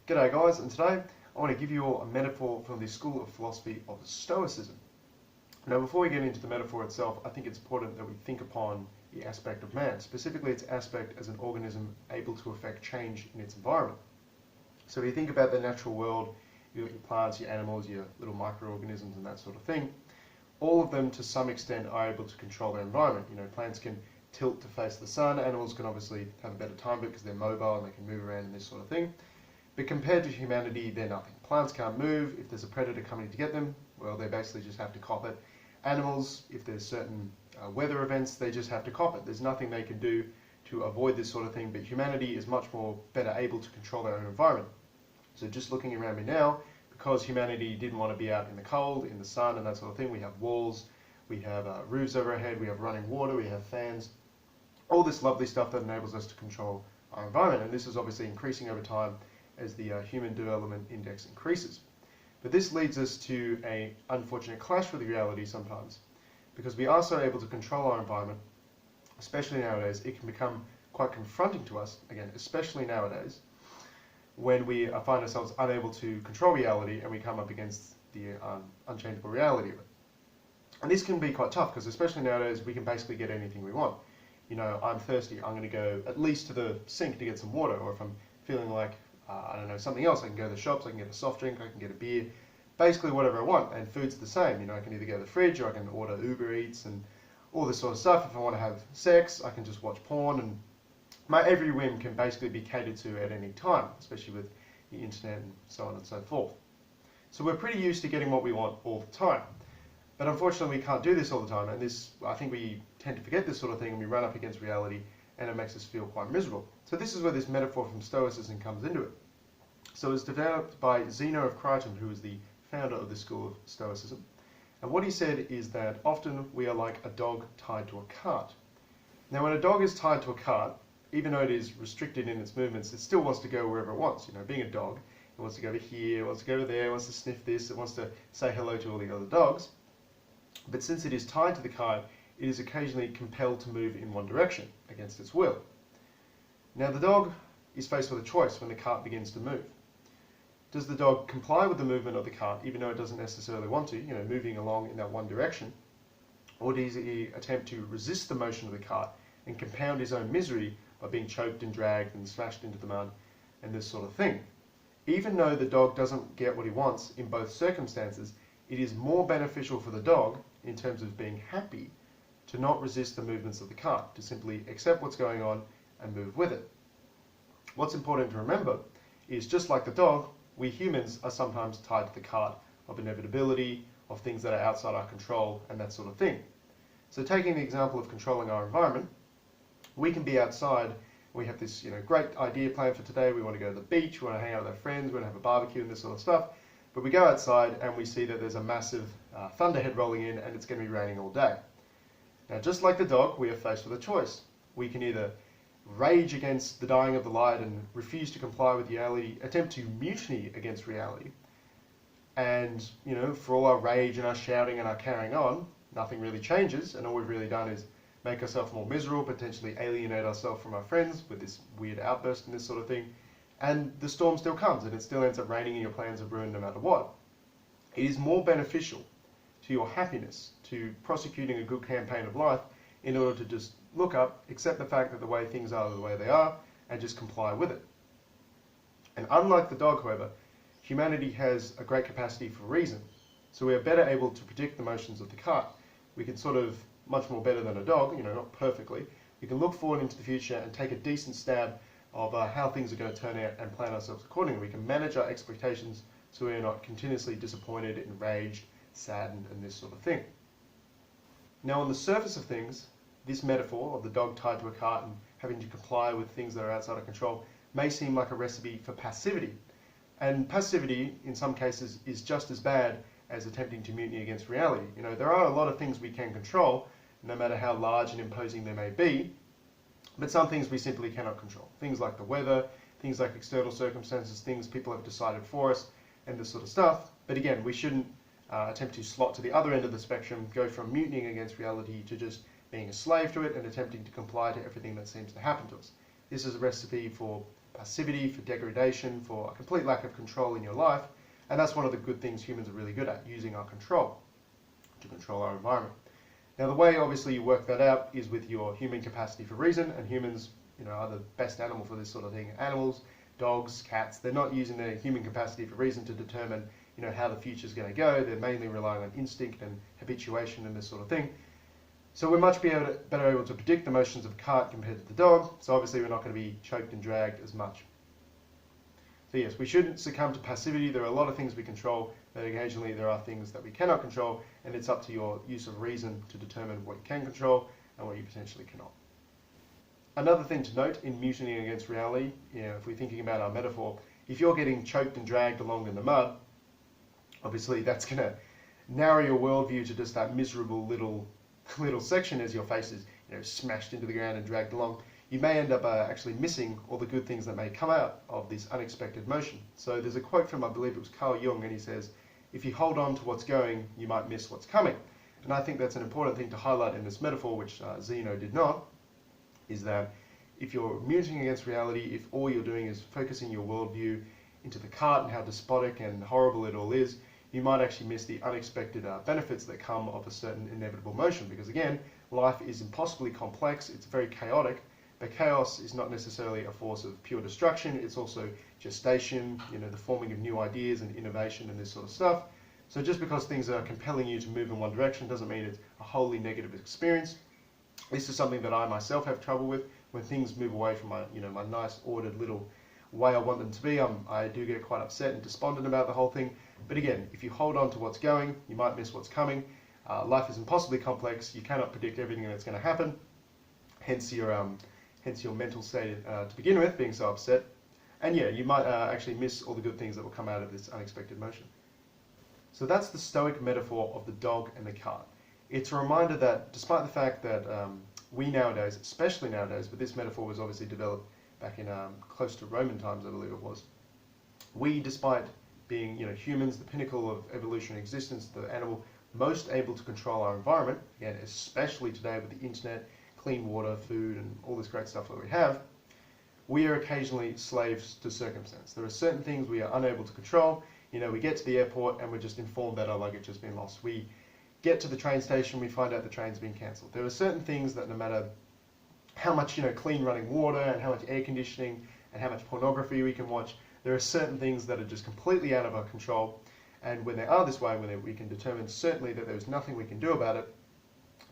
G'day guys, and today I want to give you all a metaphor from the school of philosophy of Stoicism. Now before we get into the metaphor itself, I think it's important that we think upon the aspect of man, specifically its aspect as an organism able to affect change in its environment. So if you think about the natural world, you've got your plants, your animals, your little microorganisms and that sort of thing, all of them to some extent are able to control their environment. You know, plants can tilt to face the sun, animals can obviously have a better time because they're mobile and they can move around and this sort of thing. But compared to humanity, they're nothing. Plants can't move. If there's a predator coming to get them, well, they basically just have to cop it. Animals, if there's certain weather events, they just have to cop it. There's nothing they can do to avoid this sort of thing, but humanity is much more better able to control their own environment. So just looking around me now, because humanity didn't want to be out in the cold, in the sun and that sort of thing, we have walls, we have roofs over our head, we have running water, we have fans, all this lovely stuff that enables us to control our environment. And this is obviously increasing over time as the Human Development Index increases. But this leads us to an unfortunate clash with reality sometimes. Because we are so able to control our environment, especially nowadays, it can become quite confronting to us, again, especially nowadays, when we find ourselves unable to control reality and we come up against the unchangeable reality of it. And this can be quite tough because especially nowadays we can basically get anything we want. You know, I'm thirsty, I'm going to go at least to the sink to get some water, or if I'm feeling like I don't know, something else, I can go to the shops, I can get a soft drink, I can get a beer, basically whatever I want. And food's the same, you know, I can either go to the fridge or I can order Uber Eats and all this sort of stuff. If I want to have sex, I can just watch porn, and my every whim can basically be catered to at any time, especially with the internet and so on and so forth. So we're pretty used to getting what we want all the time. But unfortunately we can't do this all the time, and this, I think we tend to forget this sort of thing and we run up against reality and it makes us feel quite miserable. So this is where this metaphor from Stoicism comes into it. So it was developed by Zeno of Crichton, who was the founder of the school of Stoicism. And what he said is that often we are like a dog tied to a cart. Now when a dog is tied to a cart, even though it is restricted in its movements, it still wants to go wherever it wants. You know, being a dog, it wants to go to here, it wants to go to there, it wants to sniff this, it wants to say hello to all the other dogs. But since it is tied to the cart, it is occasionally compelled to move in one direction against its will. Now the dog is faced with a choice when the cart begins to move. Does the dog comply with the movement of the cart even though it doesn't necessarily want to, you know, moving along in that one direction? Or does he attempt to resist the motion of the cart and compound his own misery by being choked and dragged and smashed into the mud and this sort of thing? Even though the dog doesn't get what he wants in both circumstances, it is more beneficial for the dog in terms of being happy to not resist the movements of the cart, to simply accept what's going on and move with it. What's important to remember is, just like the dog, we humans are sometimes tied to the cart of inevitability, of things that are outside our control and that sort of thing. So taking the example of controlling our environment, we can be outside, we have this great idea planned for today, we want to go to the beach, we want to hang out with our friends, we want to have a barbecue and this sort of stuff, but we go outside and we see that there's a massive thunderhead rolling in and it's going to be raining all day. Now just like the dog, we are faced with a choice. We can either rage against the dying of the light and refuse to comply with reality, attempt to mutiny against reality, and for all our rage and our shouting and our carrying on, nothing really changes, and all we've really done is make ourselves more miserable, potentially alienate ourselves from our friends with this weird outburst and this sort of thing, and the storm still comes and it still ends up raining and your plans are ruined no matter what. It is more beneficial to your happiness, to prosecuting a good campaign of life, in order to just look up, accept the fact that the way things are the way they are, and just comply with it. And unlike the dog, however, humanity has a great capacity for reason. So we are better able to predict the motions of the cart. We can sort of, much more better than a dog, not perfectly, we can look forward into the future and take a decent stab of how things are going to turn out and plan ourselves accordingly. We can manage our expectations so we are not continuously disappointed, enraged, saddened, and this sort of thing. Now on the surface of things, this metaphor of the dog tied to a cart and having to comply with things that are outside of control may seem like a recipe for passivity. And passivity, in some cases, is just as bad as attempting to mutiny against reality. There are a lot of things we can control, no matter how large and imposing they may be, but some things we simply cannot control. Things like the weather, things like external circumstances, things people have decided for us, and this sort of stuff. But again, we shouldn't attempt to slot to the other end of the spectrum, go from mutinying against reality to just being a slave to it and attempting to comply to everything that seems to happen to us. This is a recipe for passivity, for degradation, for a complete lack of control in your life. And that's one of the good things humans are really good at, using our control to control our environment. Now, the way obviously you work that out is with your human capacity for reason, and humans, are the best animal for this sort of thing. Animals, dogs, cats, they're not using their human capacity for reason to determine, how the future is going to go. They're mainly relying on instinct and habituation and this sort of thing. So we're much better able to predict the motions of a cart compared to the dog. So obviously we're not going to be choked and dragged as much. So yes, we shouldn't succumb to passivity. There are a lot of things we control, but occasionally there are things that we cannot control, and it's up to your use of reason to determine what you can control and what you potentially cannot. Another thing to note in mutinying against reality, if we're thinking about our metaphor, if you're getting choked and dragged along in the mud, obviously that's going to narrow your worldview to just that miserable little section as your face is smashed into the ground and dragged along. You may end up actually missing all the good things that may come out of this unexpected motion. So there's a quote from, I believe it was Carl Jung, and he says, if you hold on to what's going, you might miss what's coming. And I think that's an important thing to highlight in this metaphor, which Zeno did not, is that if you're mutinying against reality, if all you're doing is focusing your worldview into the cart and how despotic and horrible it all is, you might actually miss the unexpected benefits that come of a certain inevitable motion. Because again, life is impossibly complex, it's very chaotic, but chaos is not necessarily a force of pure destruction. It's also gestation, the forming of new ideas and innovation and this sort of stuff. So just because things are compelling you to move in one direction doesn't mean it's a wholly negative experience. This is something that I myself have trouble with. When things move away from my, my nice ordered little way I want them to be, I do get quite upset and despondent about the whole thing. But again, if you hold on to what's going, you might miss what's coming. Life is impossibly complex. You cannot predict everything that's going to happen. Hence your mental state to begin with, being so upset. And yeah, you might actually miss all the good things that will come out of this unexpected motion. So that's the Stoic metaphor of the dog and the cart. It's a reminder that despite the fact that we nowadays, especially nowadays, but this metaphor was obviously developed back in close to Roman times, I believe it was. We, despite being humans, the pinnacle of evolutionary existence, the animal most able to control our environment, again, especially today with the internet, clean water, food, and all this great stuff that we have, we are occasionally slaves to circumstance. There are certain things we are unable to control. We get to the airport and we're just informed that our luggage has been lost. We get to the train station, we find out the train's been cancelled. There are certain things that no matter how much clean running water and how much air conditioning and how much pornography we can watch, there are certain things that are just completely out of our control. And when they are this way, when we can determine certainly that there is nothing we can do about it,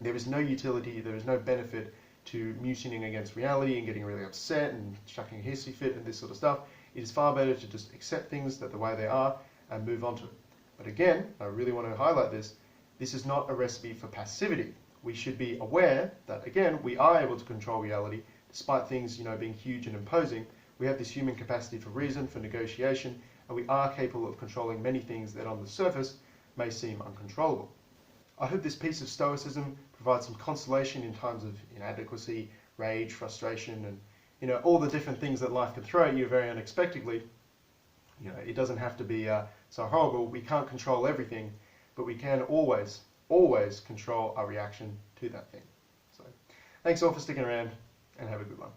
there is no utility, there is no benefit to mutinying against reality and getting really upset and chucking a hissy fit and this sort of stuff. It is far better to just accept things the way they are and move on to it. But again, I really want to highlight this. This is not a recipe for passivity. We should be aware that, again, we are able to control reality despite things, being huge and imposing. We have this human capacity for reason, for negotiation, and we are capable of controlling many things that on the surface may seem uncontrollable. I hope this piece of Stoicism provides some consolation in times of inadequacy, rage, frustration, and all the different things that life can throw at you very unexpectedly. It doesn't have to be so horrible. We can't control everything, but we can always control our reaction to that thing. So, thanks all for sticking around, and have a good one.